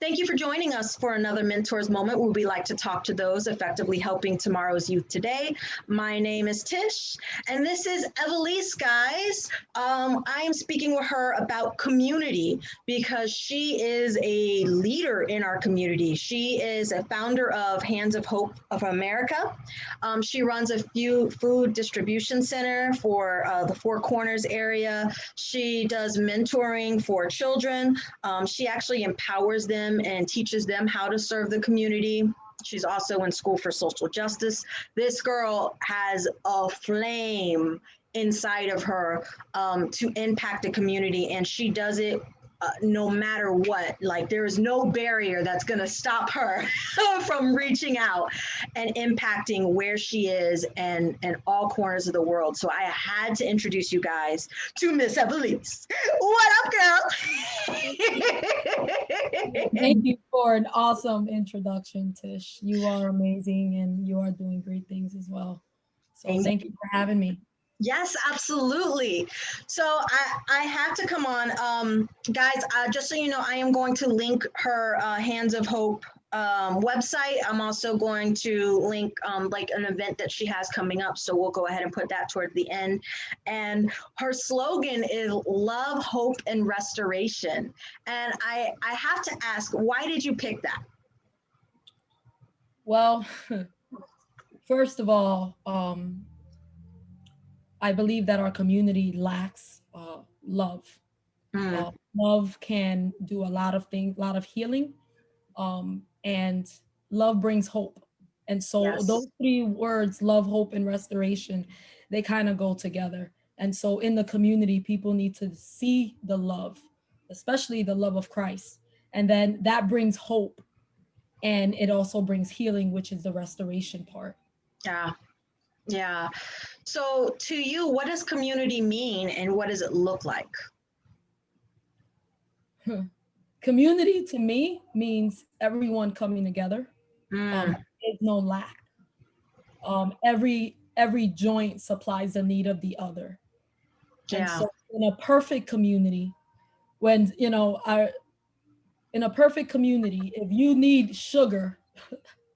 Thank you for joining us for another Mentors Moment where we like to talk to those effectively helping tomorrow's youth today. My name is Tish, and this is Evelisse, guys. I am speaking with her about community because she is a leader in our community. She is a founder of Hands of Hope of America. She runs a few food distribution center for the Four Corners area. She does mentoring for children. She actually empowers them and teaches them how to serve the community. She's also in school for social justice. This girl has a flame inside of her to impact the community, and she does it no matter what. Like, there is no barrier that's going to stop her from reaching out and impacting where she is and all corners of the world. So I had to introduce you guys to Miss Evelisse. What up, girl? Thank you for an awesome introduction, Tish. You are amazing and you are doing great things as well. So thank you for having me. Yes, absolutely. So I had to come on. Guys, just so you know, I am going to link her Hands of Hope website. I'm also going to link like an event that she has coming up. So we'll go ahead and put that toward the end. And her slogan is love, hope, and restoration. And I have to ask, why did you pick that? Well, first of all, I believe that our community lacks love. Love can do a lot of things, a lot of healing, and love brings hope. And so Yes. those three words, love, hope, and restoration, they kind of go together. And so in the community, people need to see the love, especially the love of Christ. And then that brings hope. And it also brings healing, which is the restoration part. Yeah. Yeah. So to you, what does community mean and what does it look like? Community to me means everyone coming together. There's no lack. Every joint supplies the need of the other. And Yeah. so in a perfect community, when in a perfect community, if you need sugar,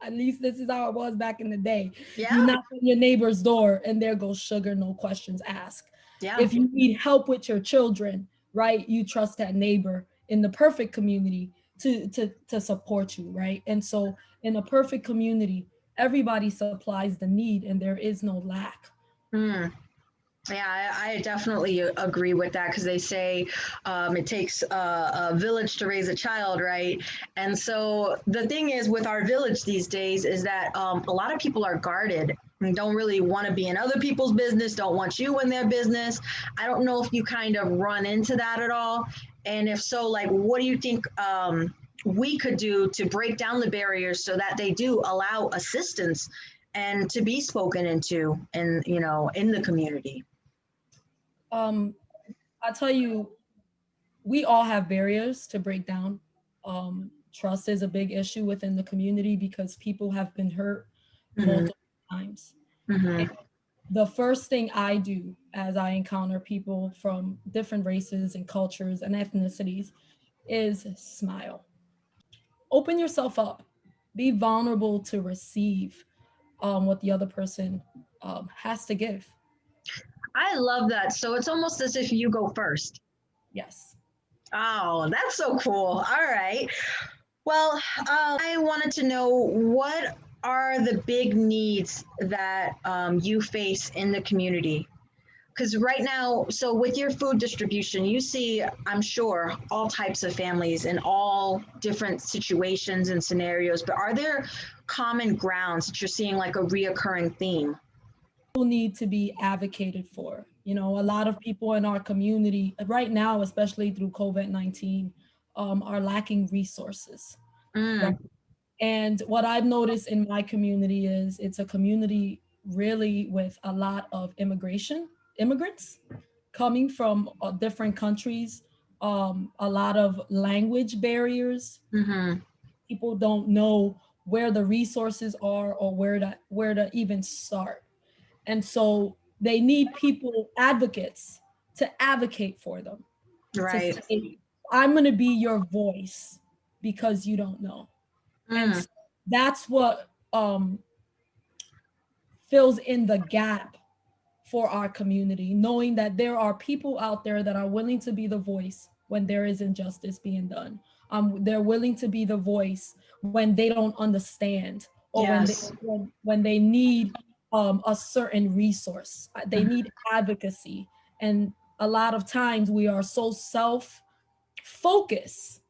at least this is how it was back in the day. Yeah. You knock on your neighbor's door and there goes sugar, no questions asked. Yeah. If you need help with your children, right, you trust that neighbor in the perfect community to support you, right? And so in a perfect community, everybody supplies the need and there is no lack. Yeah, I definitely agree with that because they say it takes a village to raise a child, right? And so the thing is with our village these days is that a lot of people are guarded and don't really want to be in other people's business, don't want you in their business. I don't know if you kind of run into that at all. And if so, like, what do you think we could do to break down the barriers so that they do allow assistance and to be spoken into and, you know, in the community? I'll tell you, we all have barriers to break down. Trust is a big issue within the community because people have been hurt multiple times. And the first thing I do as I encounter people from different races and cultures and ethnicities is smile. Open yourself up. Be vulnerable to receive what the other person has to give. I love that. So it's almost as if you go first. Yes. Oh, that's so cool. All right. Well, I wanted to know what are the big needs that you face in the community? Because right now, so with your food distribution, you see, I'm sure, all types of families in all different situations and scenarios, but are there common grounds that you're seeing like a reoccurring theme? People need to be advocated for. You know, a lot of people in our community right now, especially through COVID-19, are lacking resources. Right? And what I've noticed in my community is it's a community really with a lot of immigrants coming from different countries, a lot of language barriers. People don't know where the resources are or where to even start. And so they need people, advocates, to advocate for them. Right. To say, I'm going to be your voice. because you don't know. And so that's what fills in the gap for our community, knowing that there are people out there that are willing to be the voice when there is injustice being done. They're willing to be the voice when they don't understand, or Yes. when they need a certain resource. They need advocacy. And a lot of times we are so self-focused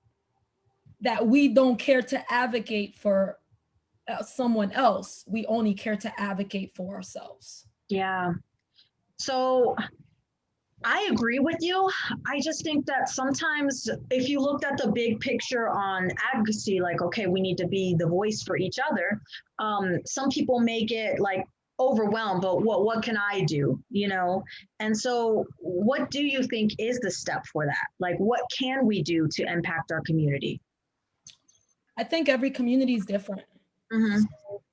that we don't care to advocate for someone else. We only care to advocate for ourselves. Yeah. So I agree with you. I just think that sometimes if you looked at the big picture on advocacy, like, okay, we need to be the voice for each other. Some people may get like overwhelmed, but what can I do? You know? And so what do you think is the step for that? Like, what can we do to impact our community? I think every community is different. Mm-hmm.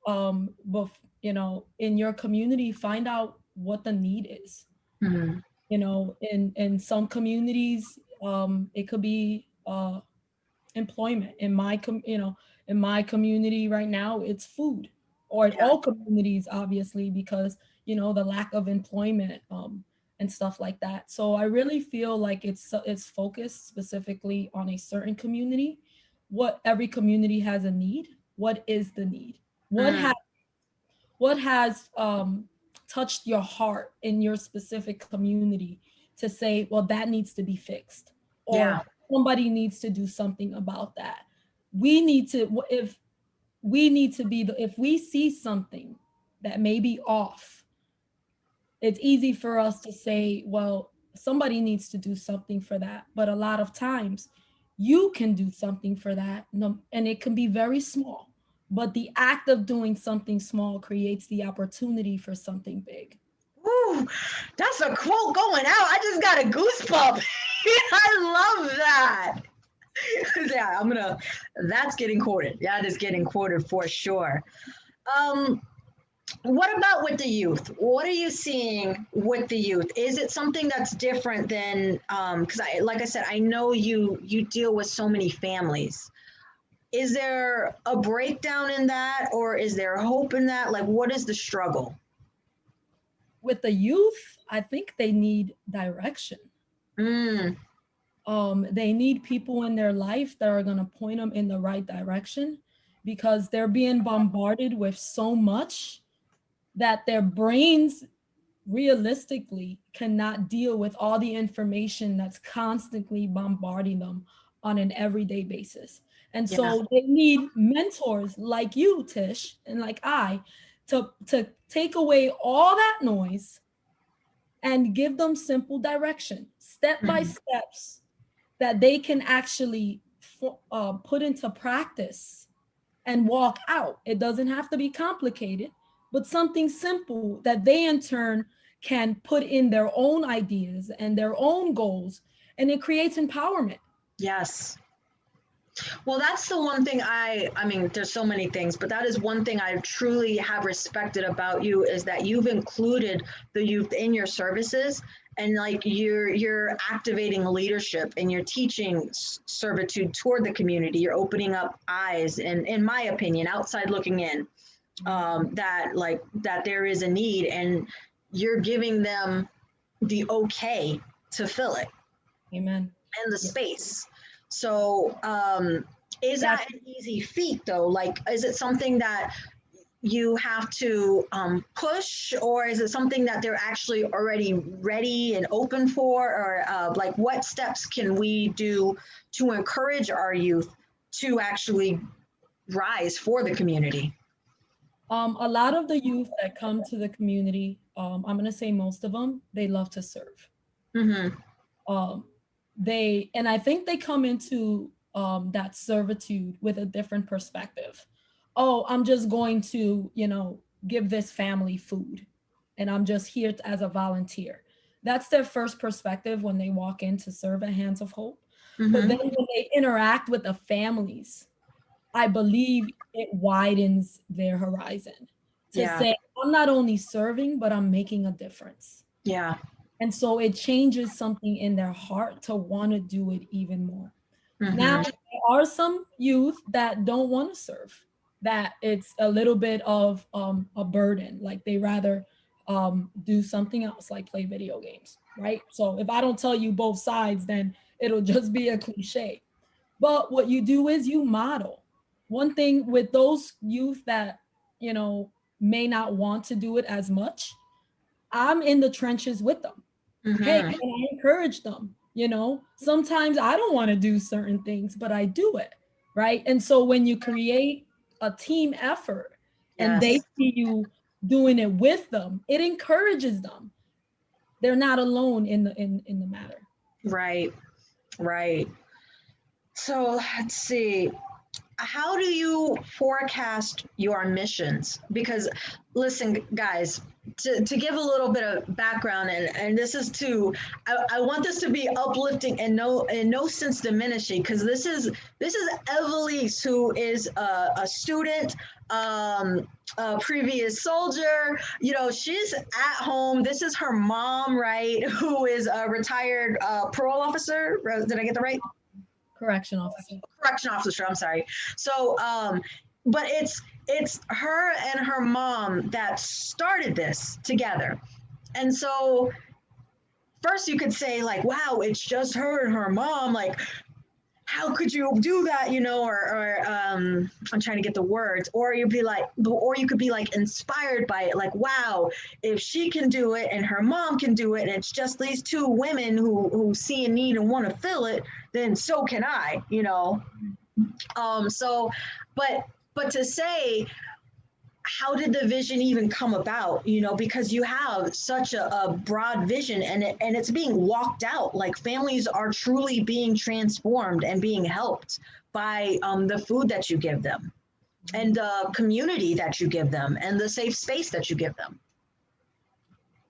So, but in your community, find out what the need is. Mm-hmm. In some communities, it could be employment. In my community right now, it's food. Or in all communities, obviously, because the lack of employment and stuff like that. So I really feel like it's focused specifically on a certain community. What every community has a need. What is the need? What has touched your heart in your specific community to say, well, that needs to be fixed, or somebody needs to do something about that. We need to, if we see something that may be off, it's easy for us to say, well, somebody needs to do something for that. But a lot of times you can do something for that, and it can be very small. But the act of doing something small creates the opportunity for something big. Ooh, that's a quote going out. I just got a goosebump. I love that. Yeah, that's getting quoted. That is getting quoted for sure. What about with the youth? What are you seeing with the youth? Is it something that's different than, because like I said, I know you deal with so many families. Is there a breakdown in that, or is there hope in that? Like, what is the struggle? With the youth, I think they need direction. They need people in their life that are going to point them in the right direction, because they're being bombarded with so much that their brains realistically cannot deal with all the information that's constantly bombarding them on an everyday basis. And so they need mentors like you, Tish, and like I, to take away all that noise and give them simple direction, step by steps that they can actually put into practice and walk out. It doesn't have to be complicated, but something simple that they in turn can put in their own ideas and their own goals, and it creates empowerment. Yes. Well, that's the one thing I mean, there's so many things, but that is one thing I truly have respected about you, is that you've included the youth in your services, and like you're activating leadership, and you're teaching servitude toward the community. You're opening up eyes, and in my opinion, outside looking in, that there is a need, and you're giving them the okay to fill it. Amen. And the space. So is that an easy feat though? Like, is it something that you have to push, or is it something that they're actually already ready and open for? Or like, what steps can we do to encourage our youth to actually rise for the community? A lot of the youth that come to the community, I'm going to say most of them, they love to serve. And I think they come into that servitude with a different perspective. Oh, I'm just going to, give this family food, and I'm just here as a volunteer. That's their first perspective when they walk in to serve at Hands of Hope. But then when they interact with the families, I believe it widens their horizon to say, I'm not only serving, but I'm making a difference. Yeah. And so it changes something in their heart to want to do it even more. Now are some youth that don't want to serve, that it's a little bit of a burden, like they rather do something else, like play video games, right? So if I don't tell you both sides, then it'll just be a cliche. But what you do is you model. One thing with those youth that, you know, may not want to do it as much, I'm in the trenches with them. Hey, and I encourage them. You know, sometimes I don't want to do certain things, but I do it, right? And so when you create a team effort and they Yes. see you doing it with them, it encourages them. They're not alone in the matter. Right. Right. So let's see. How do you forecast your missions? Because listen, guys, to give a little bit of background, and this is I want this to be uplifting and no sense diminishing, because this is Evelisse, who is a student, a previous soldier. You know, she's at home. This is her mom, right, who is a retired parole officer. Did I get that right? Correction officer. Correction officer, I'm sorry. So but it's her and her mom that started this together. And so first you could say, like, wow, it's just her and her mom, like, how could you do that, you know, or I'm trying to get the words, or you'd be like, or you could be like inspired by it, like, wow, if she can do it and her mom can do it, and it's just these two women who see a need and want to fill it, then so can I, you know. So but to say, how did the vision even come about, you know, because you have such a broad vision, and it's being walked out, like families are truly being transformed and being helped by the food that you give them, and the community that you give them, and the safe space that you give them.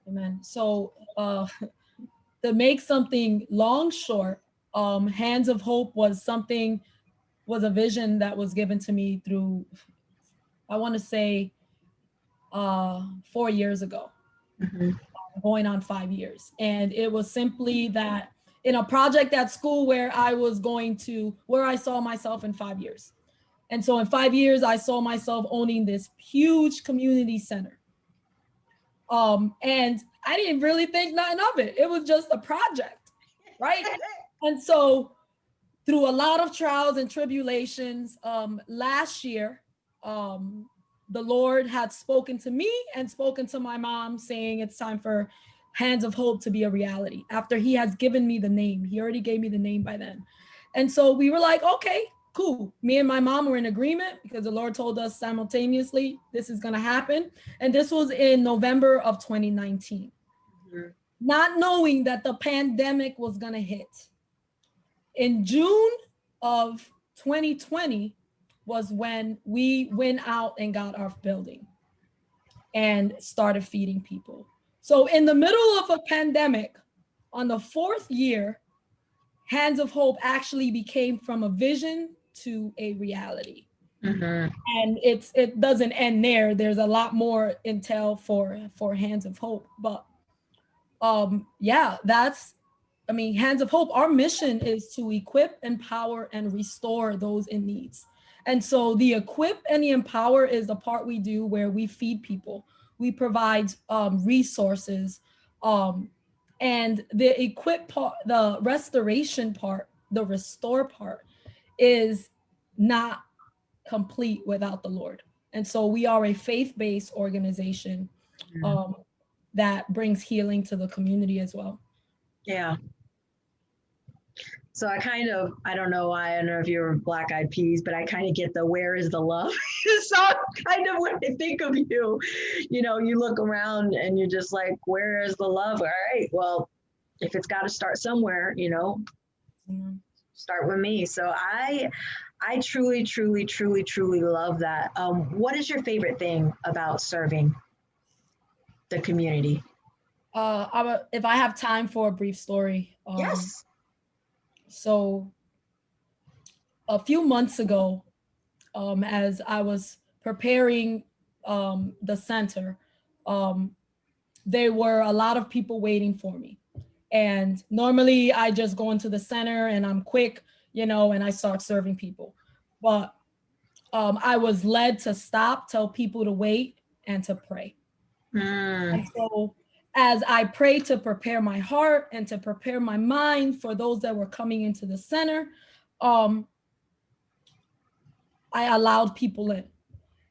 Amen. So to make something long short, Hands of Hope was a vision that was given to me through, I want to say, 4 years ago, going on 5 years. And it was simply that in a project at school where I saw myself in 5 years. And so in 5 years, I saw myself owning this huge community center. And I didn't really think nothing of it. It was just a project, right? And so through a lot of trials and tribulations, last year, the Lord had spoken to me and spoken to my mom, saying it's time for Hands of Hope to be a reality. After he has given me the name, he already gave me the name by then. And so we were like, okay, cool. Me and my mom were in agreement, because the Lord told us simultaneously, this is going to happen. And this was in November of 2019, not knowing that the pandemic was going to hit. In June of 2020 was when we went out and got our building and started feeding people. So in the middle of a pandemic, on the 4th year, Hands of Hope actually became from a vision to a reality. And it doesn't end there. There's a lot more intel for Hands of Hope. But yeah, Hands of Hope, our mission is to equip, empower, and restore those in needs. And so the equip and the empower is the part we do where we feed people. We provide resources. And the equip part, the restoration part, the restore part is not complete without the Lord. And so we are a faith-based organization that brings healing to the community as well. Yeah. So I don't know why, I don't know if you're Black Eyed Peas, but I kind of get the where is the love. So kind of when I think of you, you know, you look around and you're just like, where is the love? All right, well, if it's got to start somewhere, you know, start with me. So I truly, truly, truly, truly love that. What is your favorite thing about serving the community? If I have time for a brief story. Yes. So a few months ago, as I was preparing the center, there were a lot of people waiting for me. And normally I just go into the center and I'm quick, and I start serving people. But I was led to stop, tell people to wait, and to pray. And so as I prayed to prepare my heart and to prepare my mind for those that were coming into the center, I allowed people in.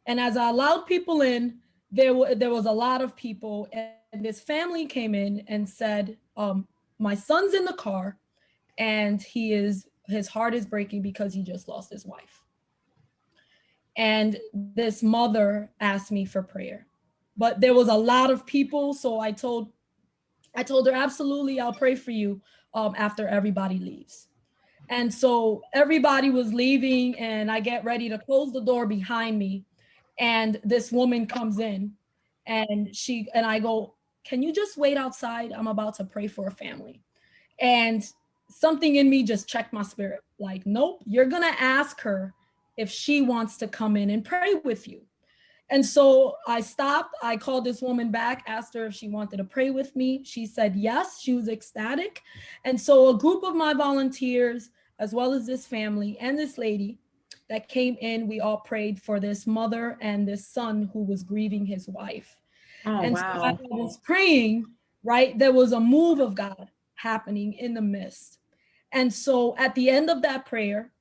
And as I allowed people in, there was a lot of people, and this family came in and said, my son's in the car, and his heart is breaking because he just lost his wife. And this mother asked me for prayer. But there was a lot of people, so I told her, absolutely, I'll pray for you after everybody leaves. And so everybody was leaving, and I get ready to close the door behind me, and this woman comes in, and I go, can you just wait outside? I'm about to pray for a family. And something in me just checked my spirit. Like, nope, you're going to ask her if she wants to come in and pray with you. And so I stopped. I called this woman back, asked her if she wanted to pray with me. She said yes. She was ecstatic. And so a group of my volunteers, as well as this family and this lady that came in, we all prayed for this mother and this son who was grieving his wife. Oh, and wow. So as I was praying, right, there was a move of God happening in the midst. And so at the end of that prayer,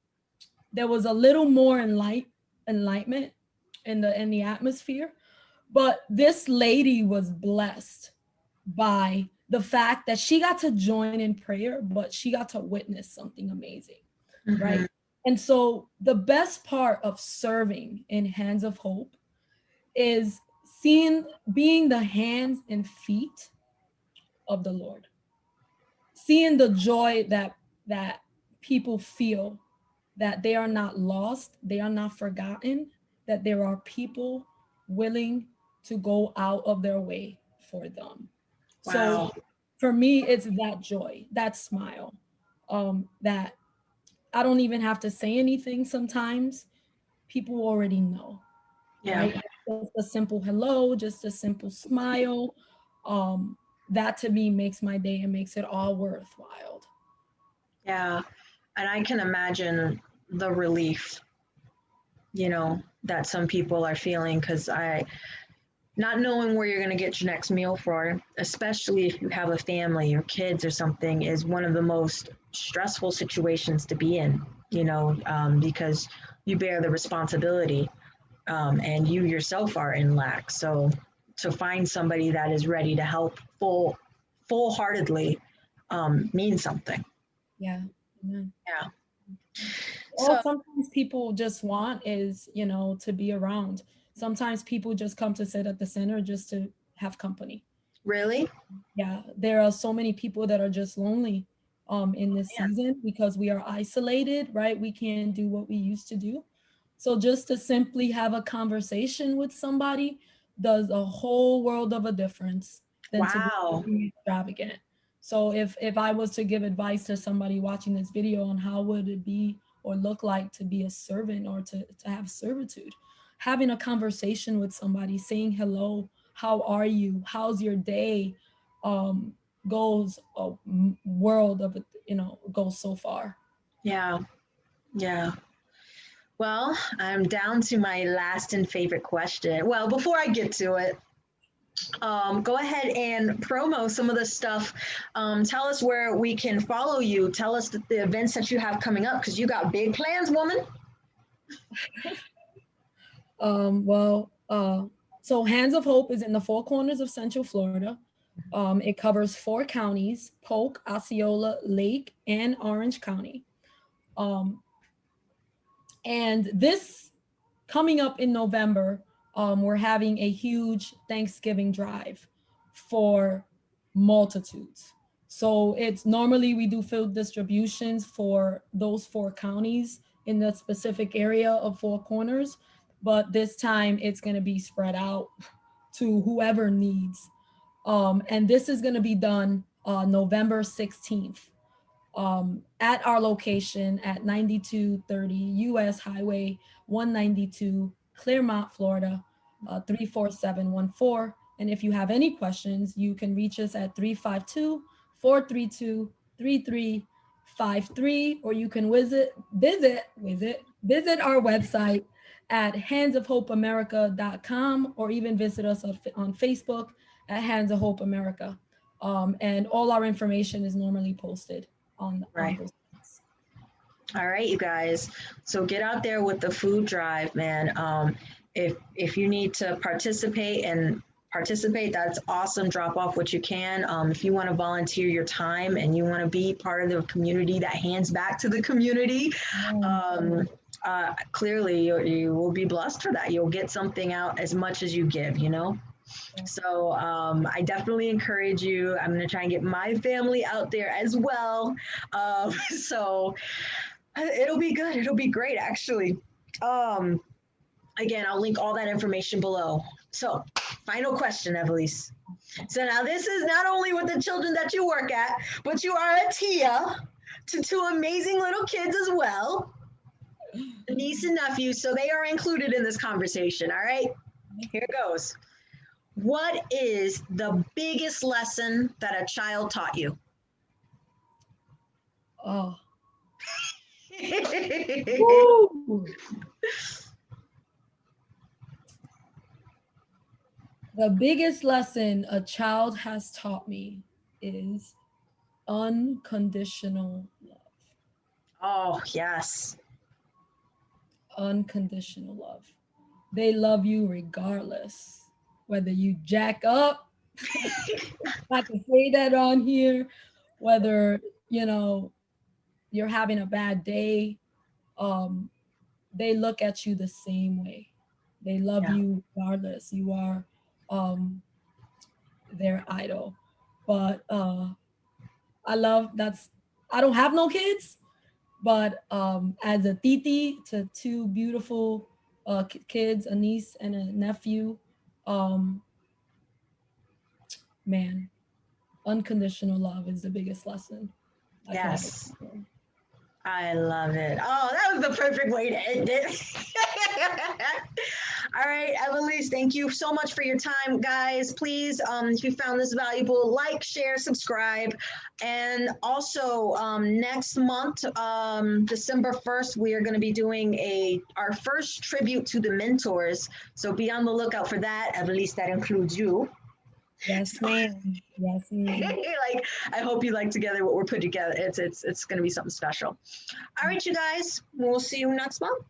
there was a little more enlightenment in the atmosphere. But this lady was blessed by the fact that she got to join in prayer, but she got to witness something amazing, right? And so the best part of serving in Hands of Hope is being the hands and feet of the Lord, seeing the joy that people feel, that they are not lost, they are not forgotten, that there are people willing to go out of their way for them. Wow. So for me, it's that joy, that smile, that I don't even have to say anything sometimes. People already know, right? Just a simple hello, just a simple smile. That to me makes my day and makes it all worthwhile. Yeah. And I can imagine the relief, that some people are feeling, because not knowing where you're going to get your next meal for, especially if you have a family or kids or something, is one of the most stressful situations to be in, because you bear the responsibility, and you yourself are in lack. So to find somebody that is ready to help full-heartedly means something. Yeah. Amen. Yeah. All sometimes people just want is, to be around. Sometimes people just come to sit at the center just to have company. Really? Yeah, there are so many people that are just lonely in this season because we are isolated, right? We can't do what we used to do. So just to simply have a conversation with somebody does a whole world of a difference than to be extravagant. So if I was to give advice to somebody watching this video on how would it be or look like to be a servant or to have servitude, having a conversation with somebody, saying hello, how are you, how's your day, goes a world of, goes so far. Yeah. Well, I'm down to my last and favorite question. Well, before I get to it, go ahead and promo some of the stuff. Tell us where we can follow you. Tell us the events that you have coming up, because you got big plans, woman. So Hands of Hope is in the Four Corners of Central Florida. It covers 4 counties: Polk, Osceola, Lake, and Orange County. And this coming up in November, we're having a huge Thanksgiving drive for multitudes. So it's normally we do food distributions for those 4 counties in the specific area of Four Corners, but this time it's going to be spread out to whoever needs. And this is going to be done November 16th. At our location at 9230 US Highway 192, Clearmont, Florida, 34714. And if you have any questions, you can reach us at 352-432-3355. 888-888-5253, or you can visit our website at handsofhopeamerica.com, or even visit us on Facebook at Hands of Hope America. And all our information is normally posted on those things. All right, you guys. So get out there with the food drive, man. If you need to participate, that's awesome. Drop off what you can. If you want to volunteer your time and you want to be part of the community that hands back to the community, clearly you will be blessed for that. You'll get something out as much as you give, you know? So I definitely encourage you. I'm going to try and get my family out there as well. So it'll be good. It'll be great, actually. Again, I'll link all that information below. So final question, Evelisse. So now this is not only with the children that you work at, but you are a tia to two amazing little kids as well, niece and nephew. So they are included in this conversation. All right, here it goes. What is the biggest lesson that a child taught you? Oh. The biggest lesson a child has taught me is unconditional love. Oh, yes. Unconditional love. They love you regardless, whether you jack up, I can say that on here, whether, you know, you're having a bad day, they look at you the same way. They love you regardless. You are their idol. But I don't have no kids, but as a titi to two beautiful kids, a niece and a nephew, man, unconditional love is the biggest lesson. Yes. I love it. Oh, that was the perfect way to end it. All right, Evelisse, thank you so much for your time, guys. Please, if you found this valuable, like, share, subscribe. And also next month, December 1st, we are going to be doing our first tribute to the mentors. So be on the lookout for that. Evelisse, that includes you. Yes, ma'am. Yes, ma'am. Like, I hope you like together what we're putting together. It's going to be something special. All right, you guys, we'll see you next month.